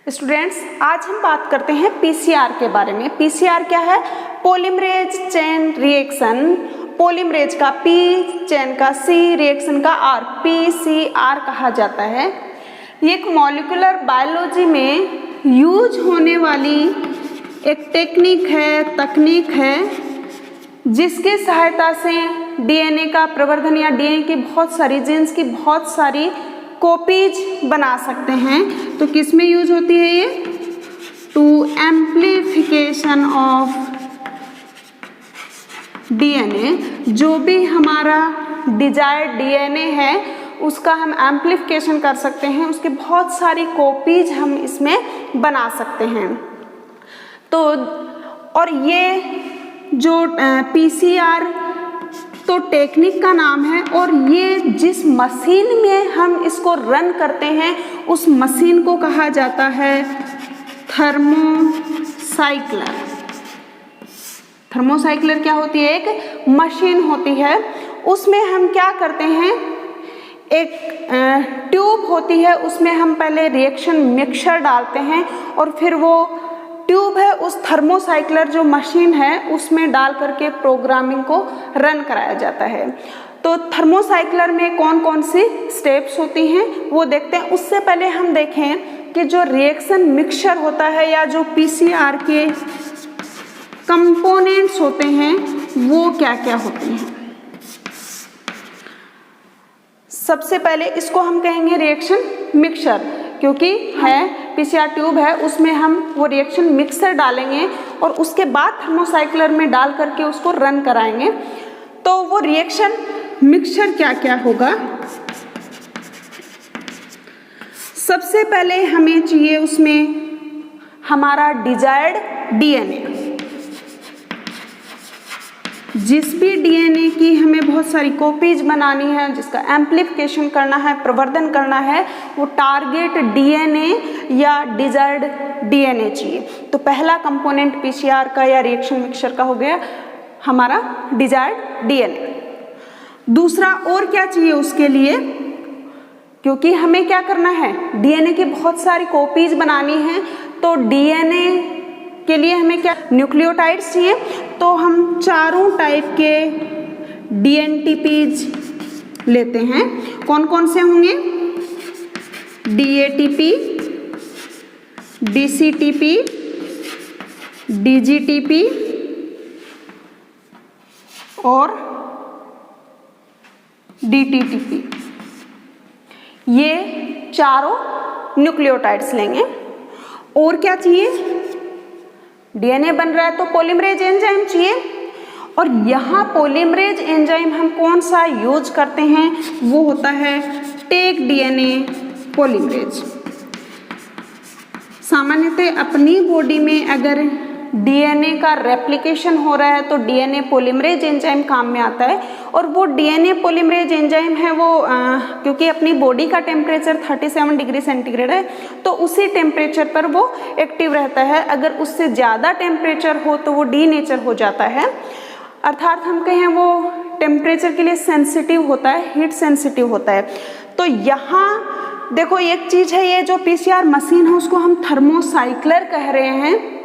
Students, आज हम बात करते हैं पीसीआर के बारे में। पीसीआर क्या है? Polymerase chain reaction. पॉलीमरेज का पी, चेन का सी, रिएक्शन का आर, पीसीआर कहा जाता है। ये एक मॉलिक्यूलर बायोलॉजी में यूज होने वाली एक तकनीक है जिसकी सहायता से डीएनए का प्रवर्धन या डीएनए की बहुत सारी जीन्स की बहुत सारी कॉपीज बना सकते हैं। तो किस में यूज होती है ये? To amplification of DNA. जो भी हमारा डिजायर्ड डीएनए है उसका हम एम्प्लीफिकेशन कर सकते हैं, उसकी बहुत सारी कॉपीज हम इसमें बना सकते हैं। तो और ये जो पीसीआर तो टेक्निक का नाम है, और ये जिस मशीन में हम इसको रन करते हैं उस मशीन को कहा जाता है थर्मोसाइक्लर। थर्मोसाइक्लर क्या होती है? एक मशीन होती है। उसमें हम क्या करते हैं, एक ट्यूब होती है, उसमें हम पहले रिएक्शन मिक्सचर डालते हैं और फिर वो ट्यूब है उस थर्मोसाइक्लर जो मशीन है उसमें डाल करके प्रोग्रामिंग को रन कराया जाता है। तो थर्मोसाइक्लर में कौन कौन सी स्टेप्स होती हैं वो देखते हैं। उससे पहले हम देखें कि जो रिएक्शन मिक्सचर होता है या जो पीसीआर के कंपोनेंट्स होते हैं वो क्या क्या होते हैं। सबसे पहले इसको हम कहेंगे रिएक्शन मिक्सचर, क्योंकि है पीसीआर ट्यूब है, उसमें हम वो रिएक्शन मिक्सर डालेंगे और उसके बाद थर्मोसाइक्लर में डाल करके उसको रन कराएंगे। तो वो रिएक्शन मिक्सचर क्या क्या होगा? सबसे पहले हमें चाहिए उसमें हमारा डिजायर्ड डीएनए। जिस भी डीएनए की हमें बहुत सारी कॉपीज बनानी है, जिसका एम्प्लीफिकेशन करना है, प्रवर्धन करना है, वो टारगेट डीएनए या डिजायर्ड डीएनए चाहिए। तो पहला कंपोनेंट पीसीआर का या रिएक्शन मिक्सचर का हो गया हमारा डिजायर्ड डीएनए। दूसरा और क्या चाहिए उसके लिए? क्योंकि हमें क्या करना है, डीएनए की बहुत सारी कॉपीज बनानी है, तो डीएनए के लिए हमें क्या न्यूक्लियोटाइड्स चाहिए। तो हम चारों टाइप के डीएनटीपीज लेते हैं। कौन कौन से होंगे? डीएटीपी, डीसीटीपी, डीजीटीपी और डीटीटीपी। ये चारों न्यूक्लियोटाइड्स लेंगे। और क्या चाहिए? डीएनए बन रहा है तो पॉलीमरेज एंजाइम चाहिए, और यहाँ पॉलीमरेज एंजाइम हम कौन सा यूज करते हैं? वो होता है टेक डीएनए पॉलीमरेज। सामान्यतः अपनी बॉडी में अगर डीएनए का रेप्लिकेशन हो रहा है तो डीएनए पॉलीमरेज एंजाइम काम में आता है। और वो डीएनए पॉलीमरेज एंजाइम है वो क्योंकि अपनी बॉडी का टेम्परेचर 37 डिग्री सेंटीग्रेड है तो उसी टेम्परेचर पर वो एक्टिव रहता है। अगर उससे ज़्यादा टेम्परेचर हो तो वो डीनेचर हो जाता है, अर्थात हम कहें वो टेम्परेचर के लिए सेंसिटिव होता है, हीट सेंसिटिव होता है। तो यहाँ देखो एक चीज़ है, ये जो पीसीआर मशीन है उसको हम थर्मोसाइक्लर कह रहे हैं।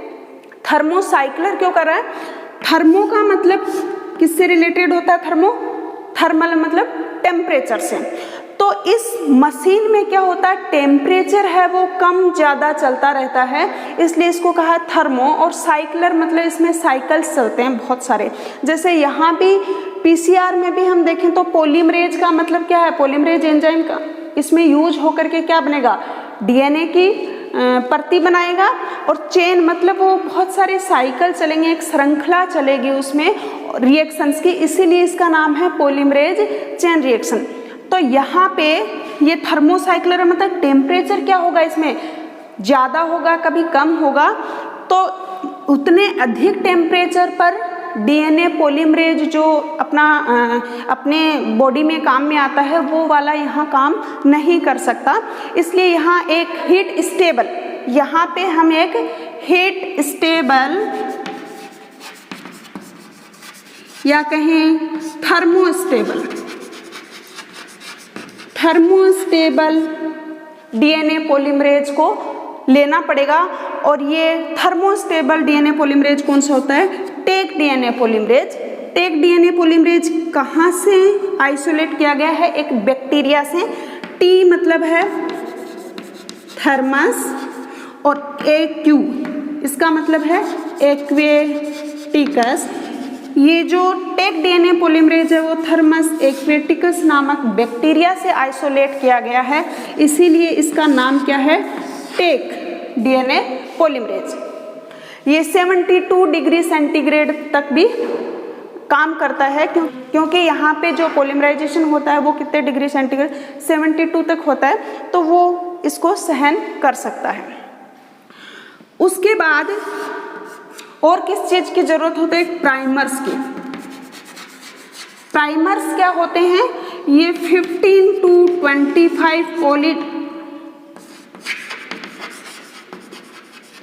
थर्मोसाइक्लर क्यों कर रहा है? थर्मो का मतलब किससे रिलेटेड होता है? थर्मल मतलब टेम्परेचर से। तो इस मशीन में क्या होता है, टेम्परेचर है वो कम ज़्यादा चलता रहता है, इसलिए इसको कहा है थर्मो। और साइक्लर मतलब इसमें साइकिल्स चलते हैं बहुत सारे। जैसे यहाँ भी पीसीआर में भी हम देखें तो पॉलीमरेज का मतलब क्या है? पॉलीमरेज एंजाइम का इसमें यूज होकर के क्या बनेगा? डीएनए की प्रति बनाएगा, और चेन मतलब वो बहुत सारे साइकिल चलेंगे, एक श्रृंखला चलेगी उसमें रिएक्शंस की, इसीलिए इसका नाम है पॉलीमरेज चेन रिएक्शन। तो यहाँ पे ये थर्मोसाइक्लर मतलब टेम्परेचर क्या होगा, इसमें ज़्यादा होगा कभी कम होगा, तो उतने अधिक टेम्परेचर पर डीएनए पॉलीमरेज जो अपने बॉडी में काम में आता है वो वाला यहाँ काम नहीं कर सकता। इसलिए यहाँ एक हीट स्टेबल, यहाँ पे हम एक हीट स्टेबल या कहें थर्मोस्टेबल डीएनए पॉलीमरेज को लेना पड़ेगा। और ये थर्मोस्टेबल डीएनए पॉलीमरेज कौन सा होता है? Taq DNA polymerase. Taq DNA polymerase कहाँ से आइसोलेट किया गया है? एक बैक्टीरिया से। टी मतलब है थर्मस और एक्यू इसका मतलब है एक्वेटिकस। ये जो टेक डीएनए पॉलीमरेज है वो थर्मस एक्वेटिकस नामक बैक्टीरिया से आइसोलेट किया गया है, इसीलिए इसका नाम क्या है? Taq DNA polymerase. ये 72 डिग्री सेंटीग्रेड तक भी काम करता है, क्योंकि यहाँ पे जो पॉलीमराइजेशन होता है वो कितने डिग्री सेंटीग्रेड? 72 तक होता है, तो वो इसको सहन कर सकता है। उसके बाद और किस चीज की जरूरत होती है? प्राइमर्स की। प्राइमर्स क्या होते हैं? ये 15 to 25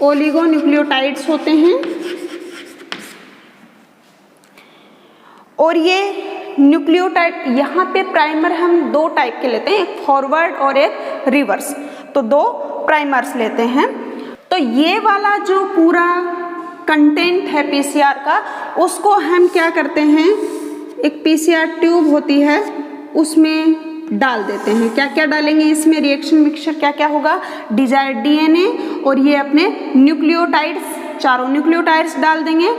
ओलिगोन्यूक्लियोटाइड्स होते हैं। और ये न्यूक्लियोटाइड, यहाँ पे प्राइमर हम दो टाइप के लेते हैं, एक फॉरवर्ड और एक रिवर्स, तो दो प्राइमर्स लेते हैं। तो ये वाला जो पूरा कंटेंट है पीसीआर का, उसको हम क्या करते हैं? एक पीसीआर ट्यूब होती है उसमें डाल देते हैं। क्या क्या डालेंगे इसमें? रिएक्शन मिक्सचर क्या क्या होगा? डिजायर्ड डीएनए और ये अपने न्यूक्लियोटाइड्स, चारों न्यूक्लियोटाइड्स डाल देंगे।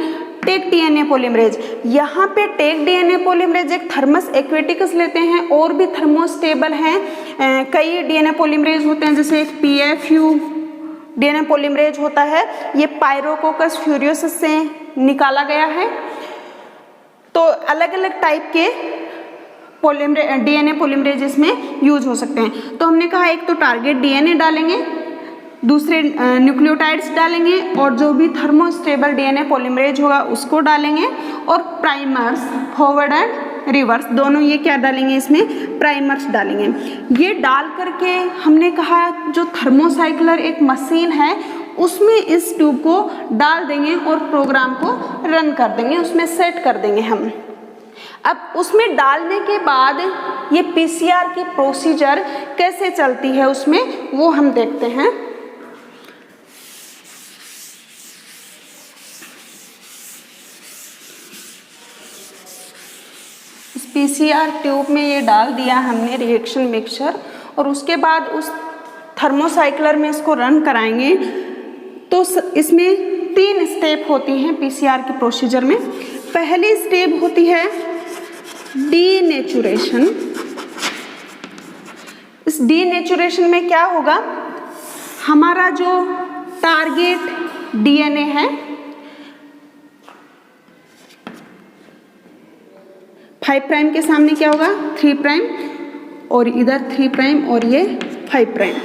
टेक डीएनए पॉलीमरेज, यहाँ पे टेक डीएनए पॉलीमरेज एक थर्मस एक्वेटिकस लेते हैं, और भी थर्मोस्टेबल हैं। कई डीएनए पॉलीमरेज होते हैं, जैसे एक पीएफयू डीएनए पॉलीमरेज होता है, ये पायरोकोकस फ्यूरियोसस से निकाला गया है। तो अलग अलग टाइप के डीएनए पॉलीमरेज इसमें यूज हो सकते हैं। तो हमने कहा एक तो टारगेट डीएनए डालेंगे, दूसरे न्यूक्लियोटाइड्स डालेंगे, और जो भी थर्मोस्टेबल डीएनए पॉलीमरेज होगा उसको डालेंगे, और प्राइमर्स फॉरवर्ड एंड रिवर्स दोनों ये क्या डालेंगे? इसमें प्राइमर्स डालेंगे। ये डाल करके हमने कहा जो थर्मोसाइक्लर एक मशीन है उसमें इस ट्यूब को डाल देंगे और प्रोग्राम को रन कर देंगे, उसमें सेट कर देंगे हम। अब उसमें डालने के बाद ये पीसीआर की प्रोसीजर कैसे चलती है उसमें, वो हम देखते हैं। पीसीआर ट्यूब में ये डाल दिया हमने रिएक्शन मिक्सचर, और उसके बाद उस थर्मोसाइक्लर में इसको रन कराएंगे। तो इसमें 3 स्टेप होती हैं पीसीआर की प्रोसीजर में। पहली स्टेप होती है डीनेचुरेशन। इस डीनेचुरेशन में क्या होगा? हमारा जो टारगेट डीएनए है 5 प्राइम के सामने क्या होगा? 3 प्राइम, और इधर 3 प्राइम और ये 5 प्राइम।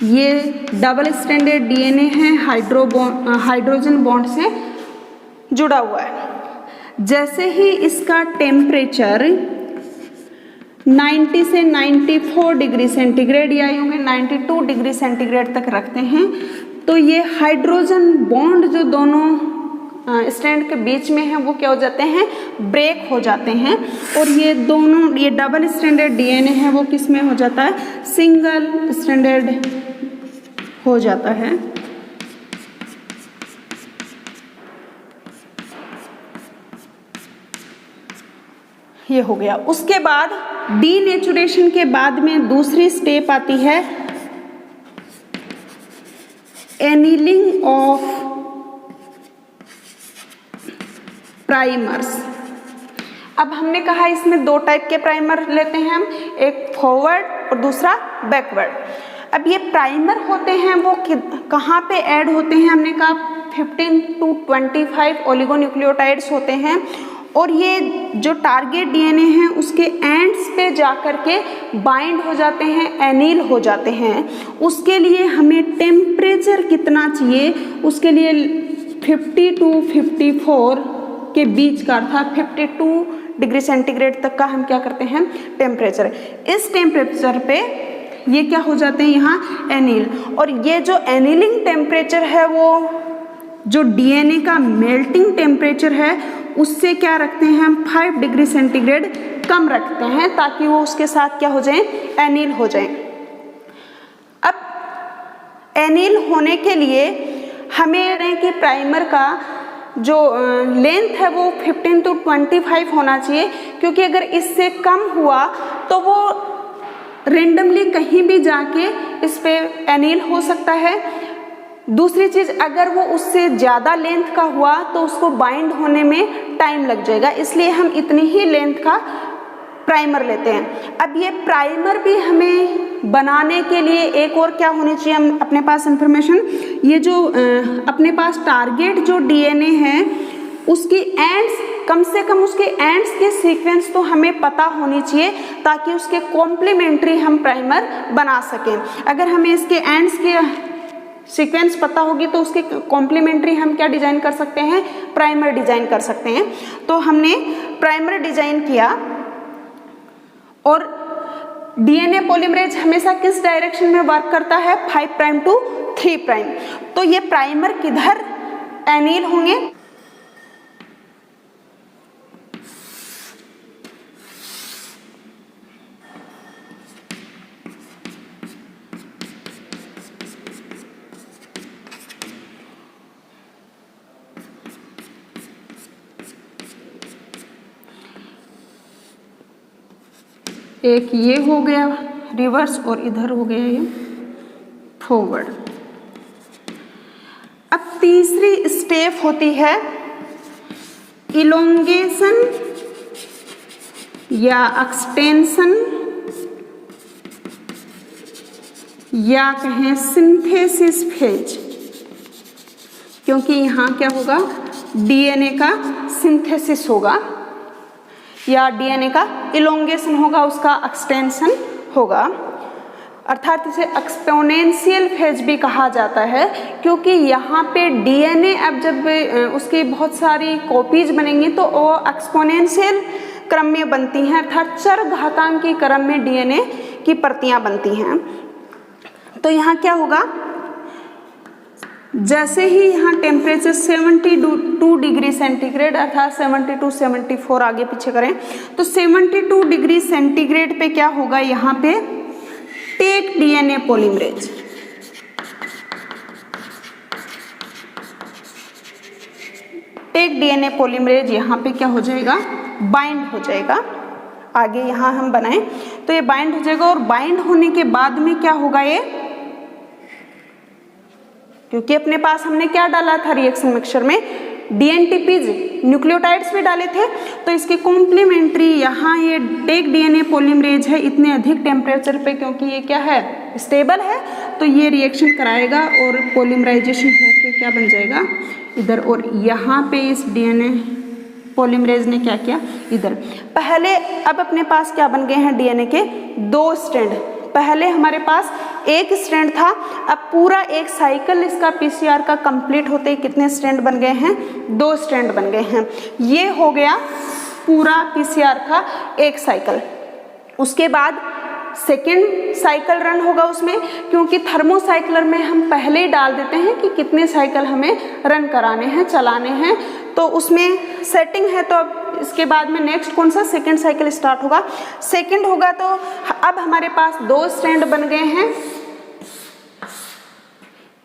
ये डबल स्ट्रैंडेड डीएनए है, हाइड्रोजन बॉन्ड से जुड़ा हुआ है। जैसे ही इसका टेम्परेचर 90 से 94 डिग्री सेंटीग्रेड या यूँ 92 डिग्री सेंटीग्रेड तक रखते हैं, तो ये हाइड्रोजन बॉन्ड जो दोनों स्ट्रैंड के बीच में है वो क्या हो जाते हैं? ब्रेक हो जाते हैं। और ये दोनों, ये डबल स्ट्रैंडेड डीएनए है वो किस में हो जाता है? सिंगल स्ट्रैंडेड हो जाता है। ये हो गया। उसके बाद डीनेचुरेशन के बाद में दूसरी स्टेप आती है एनीलिंग ऑफ प्राइमर्स। अब हमने कहा इसमें 2 टाइप के प्राइमर लेते हैं हम, एक फॉरवर्ड और दूसरा बैकवर्ड। अब ये प्राइमर होते हैं वो कहाँ पे ऐड होते हैं? हमने कहा 15 to 25 ओलिगोन्यूक्लियोटाइड्स होते हैं, और ये जो टारगेट डीएनए हैं उसके एंड्स पे जाकर के बाइंड हो जाते हैं, एनील हो जाते हैं। उसके लिए हमें टेम्परेचर कितना चाहिए? उसके लिए 50 to 54 के बीच का, अर्थात 52 डिग्री सेंटीग्रेड तक का हम क्या करते हैं? टेम्परेचर। इस टेम्परेचर पे ये क्या हो जाते हैं? यहाँ एनील। और ये जो एनीलिंग टेम्परेचर है वो जो डीएनए का मेल्टिंग टेम्परेचर है उससे क्या रखते हैं हम? 5 डिग्री सेंटीग्रेड कम रखते हैं, ताकि वो उसके साथ क्या हो जाए? एनील हो जाए। अब एनील होने के लिए हमें कि प्राइमर का जो लेंथ है वो 15 to 25 होना चाहिए, क्योंकि अगर इससे कम हुआ तो वो रेंडमली कहीं भी जाके इस पे एनील हो सकता है। दूसरी चीज़, अगर वो उससे ज़्यादा लेंथ का हुआ तो उसको बाइंड होने में टाइम लग जाएगा, इसलिए हम इतनी ही लेंथ का प्राइमर लेते हैं। अब ये प्राइमर भी हमें बनाने के लिए एक और क्या होनी चाहिए हम अपने पास इंफॉर्मेशन, ये जो अपने पास टारगेट जो डीएनए है उसकी एंड्स, कम से कम उसके एंड्स के सीक्वेंस तो हमें पता होनी चाहिए ताकि उसके कॉम्प्लीमेंट्री हम प्राइमर बना सकें। अगर हमें इसके एंड्स के सीक्वेंस पता होगी तो उसके कॉम्प्लीमेंट्री हम क्या डिजाइन कर सकते हैं, प्राइमर डिजाइन कर सकते हैं। तो हमने प्राइमर डिजाइन किया, और डीएनए पॉलीमरेज हमेशा किस डायरेक्शन में वर्क करता है, 5 प्राइम टू 3 प्राइम। तो ये प्राइमर किधर एनील होंगे, एक ये हो गया रिवर्स और इधर हो गया ये फॉरवर्ड। अब तीसरी स्टेप होती है इलोंगेशन या एक्सटेंशन या कहें सिंथेसिस फेज, क्योंकि यहाँ क्या होगा, डीएनए का सिंथेसिस होगा या डीएनए का इलोंगेशन होगा, उसका एक्सटेंशन होगा, अर्थात इसे एक्सपोनेंशियल फेज भी कहा जाता है, क्योंकि यहाँ पे डीएनए अब जब उसकी बहुत सारी कॉपीज बनेंगी तो वो एक्सपोनेंशियल क्रम में बनती हैं, अर्थात चरघातांकी क्रम में डीएनए की प्रतियां बनती हैं। तो यहाँ क्या होगा, जैसे ही यहाँ टेम्परेचर 72 डिग्री सेंटीग्रेड अर्थात 72 74 आगे पीछे करें तो 72 डिग्री सेंटीग्रेड पे क्या होगा, यहाँ पे Taq DNA polymerase, Taq DNA polymerase यहाँ पे क्या हो जाएगा, बाइंड हो जाएगा। आगे यहाँ हम बनाएं तो ये बाइंड हो जाएगा, और बाइंड होने के बाद में क्या होगा, ये क्योंकि अपने पास हमने क्या डाला था रिएक्शन मिक्सचर में, डीएनटीपीज न्यूक्लियोटाइड्स भी डाले थे, तो इसकी कॉम्प्लीमेंट्री यहाँ ये टेक डीएनए पॉलीमरेज है इतने अधिक टेम्परेचर पे, क्योंकि ये क्या है, स्टेबल है, तो ये रिएक्शन कराएगा और पॉलीमराइजेशन होकर क्या बन जाएगा इधर। और यहाँ पे इस डीएनए पॉलीमरेज ने क्या किया, इधर पहले, अब अपने पास क्या बन गए हैं डीएनए के 2 स्ट्रैंड। पहले हमारे पास एक स्ट्रैंड था, अब पूरा एक साइकिल इसका पीसीआर का कंप्लीट होते ही कितने स्ट्रैंड बन गए हैं, 2 स्ट्रैंड बन गए हैं। ये हो गया पूरा पीसीआर का एक साइकिल। उसके बाद सेकेंड साइकिल रन होगा उसमें, क्योंकि थर्मोसाइक्लर में हम पहले ही डाल देते हैं कि कितने साइकिल हमें रन कराने हैं, चलाने हैं, तो उसमें सेटिंग है। तो अब इसके बाद में नेक्स्ट कौन सा, सेकेंड साइकिल स्टार्ट होगा। सेकेंड होगा तो अब हमारे पास 2 स्ट्रैंड बन गए हैं,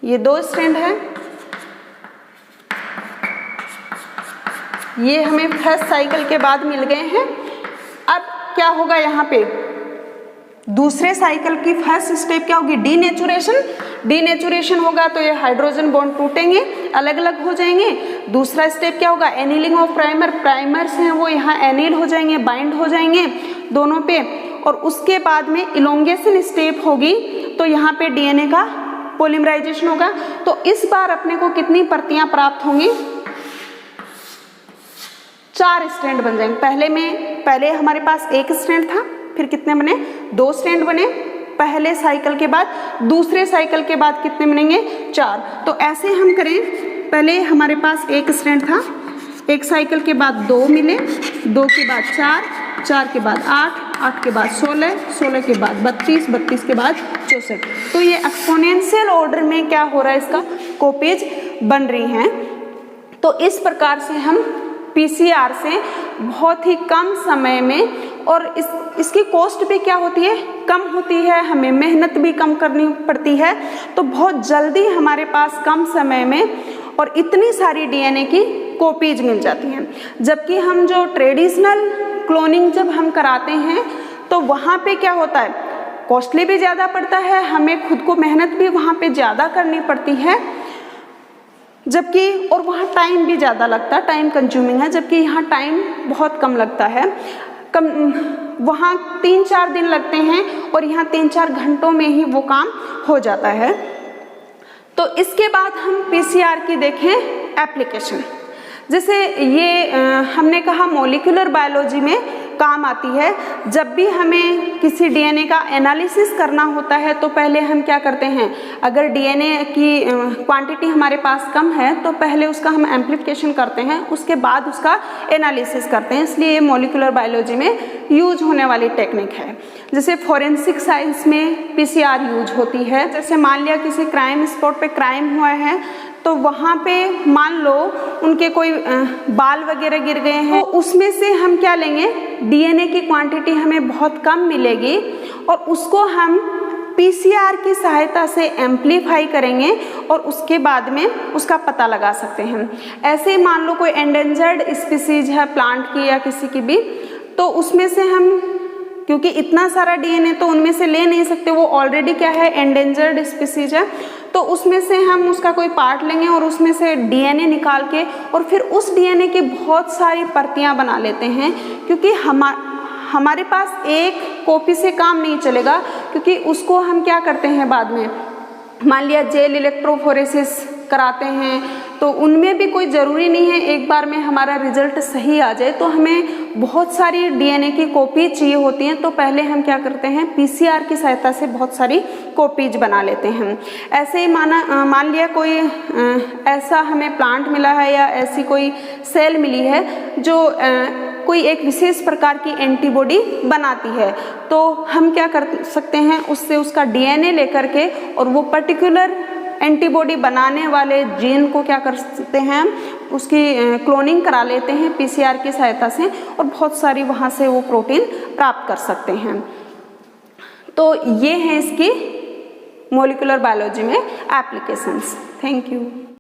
ये 2 स्ट्रैंड है, ये हमें फर्स्ट साइकिल के बाद मिल गए हैं। अब क्या होगा, यहाँ पे दूसरे साइकिल की फर्स्ट स्टेप क्या होगी, डीनेचुरेशन। डीनेचुरेशन होगा तो ये हाइड्रोजन बॉन्ड टूटेंगे, अलग अलग हो जाएंगे। दूसरा स्टेप क्या होगा, एनीलिंग ऑफ प्राइमर, प्राइमर्स हैं वो यहाँ एनील हो जाएंगे, बाइंड हो जाएंगे दोनों पे। और उसके बाद में इलोंगेशन स्टेप होगी, तो यहाँ पे डीएनए का पॉलीमराइजेशन होगा। तो इस बार अपने को कितनी प्रतियां प्राप्त होंगी, 4 स्ट्रैंड बन जाएंगे। पहले हमारे पास एक स्ट्रैंड था, फिर कितने बने, 2 स्ट्रैंड बने पहले साइकिल के बाद, दूसरे साइकिल के बाद कितने बनेंगे, 4। तो ऐसे हम करें, पहले हमारे पास एक स्ट्रैंड था, एक साइकिल के बाद 2 मिले, 2 के बाद 4, 4 के बाद 8, 8 के बाद 16, 16 के बाद 32, 32 के बाद 64। तो ये एक्सपोनेंशियल ऑर्डर में क्या हो रहा है, इसका कॉपीज बन रही हैं। तो इस प्रकार से हम पीसीआर से बहुत ही कम समय में और इसकी कॉस्ट भी क्या होती है, कम होती है, हमें मेहनत भी कम करनी पड़ती है, तो बहुत जल्दी हमारे पास कम समय में और इतनी सारी डीएनए की कॉपीज मिल जाती हैं। जबकि हम जो ट्रेडिशनल क्लोनिंग जब हम कराते हैं तो वहाँ पे क्या होता है, कॉस्टली भी ज़्यादा पड़ता है, हमें खुद को मेहनत भी वहाँ पे ज़्यादा करनी पड़ती है, जबकि और वहाँ टाइम भी ज़्यादा लगता है, टाइम कंज्यूमिंग है, जबकि यहाँ टाइम बहुत कम लगता है, कम, वहाँ 3-4 दिन लगते हैं और यहाँ 3-4 घंटों में ही वो काम हो जाता है। तो इसके बाद हम पीसीआर की देखें एप्लीकेशन। जैसे ये हमने कहा मॉलिक्यूलर बायोलॉजी में काम आती है। जब भी हमें किसी डीएनए का एनालिसिस करना होता है तो पहले हम क्या करते हैं, अगर डीएनए की क्वांटिटी हमारे पास कम है तो पहले उसका हम एम्प्लीफिकेशन करते हैं, उसके बाद उसका एनालिसिस करते हैं। इसलिए ये मॉलिक्यूलर बायोलॉजी में यूज होने वाली टेक्निक है। जैसे फॉरेंसिक साइंस में पीसीआर यूज होती है। जैसे मान लिया किसी क्राइम स्पॉट पे क्राइम हुआ है तो वहाँ पे मान लो उनके कोई बाल वगैरह गिर गए हैं, तो उसमें से हम क्या लेंगे, डीएनए की क्वांटिटी हमें बहुत कम मिलेगी और उसको हम पीसीआर की सहायता से एम्प्लीफाई करेंगे और उसके बाद में उसका पता लगा सकते हैं। ऐसे ही मान लो कोई एंडेंजर्ड स्पीसीज है प्लांट की या किसी की भी, तो उसमें से हम, क्योंकि इतना सारा डीएनए तो उनमें से ले नहीं सकते, वो ऑलरेडी क्या है, एंडेंजर्ड स्पीसीज है, तो उसमें से हम उसका कोई पार्ट लेंगे और उसमें से डीएनए निकाल के और फिर उस डीएनए की बहुत सारी प्रतियां बना लेते हैं। क्योंकि हमारे पास एक कॉपी से काम नहीं चलेगा, क्योंकि उसको हम क्या करते हैं बाद में, मान लिया जेल इलेक्ट्रोफोरेसिस कराते हैं तो उनमें भी कोई ज़रूरी नहीं है एक बार में हमारा रिजल्ट सही आ जाए, तो हमें बहुत सारी डीएनए की कॉपी चाहिए होती हैं। तो पहले हम क्या करते हैं, पीसीआर की सहायता से बहुत सारी कॉपीज बना लेते हैं। ऐसे ही मान लिया कोई ऐसा हमें प्लांट मिला है या ऐसी कोई सेल मिली है जो कोई एक विशेष प्रकार की एंटीबॉडी बनाती है, तो हम क्या कर सकते हैं, उससे उसका डीएनए लेकर के और वो पर्टिकुलर एंटीबॉडी बनाने वाले जीन को क्या कर सकते हैं, उसकी क्लोनिंग करा लेते हैं पीसीआर की सहायता से और बहुत सारी वहाँ से वो प्रोटीन प्राप्त कर सकते हैं। तो ये है इसकी मॉलिक्यूलर बायोलॉजी में एप्लीकेशंस। Thank you.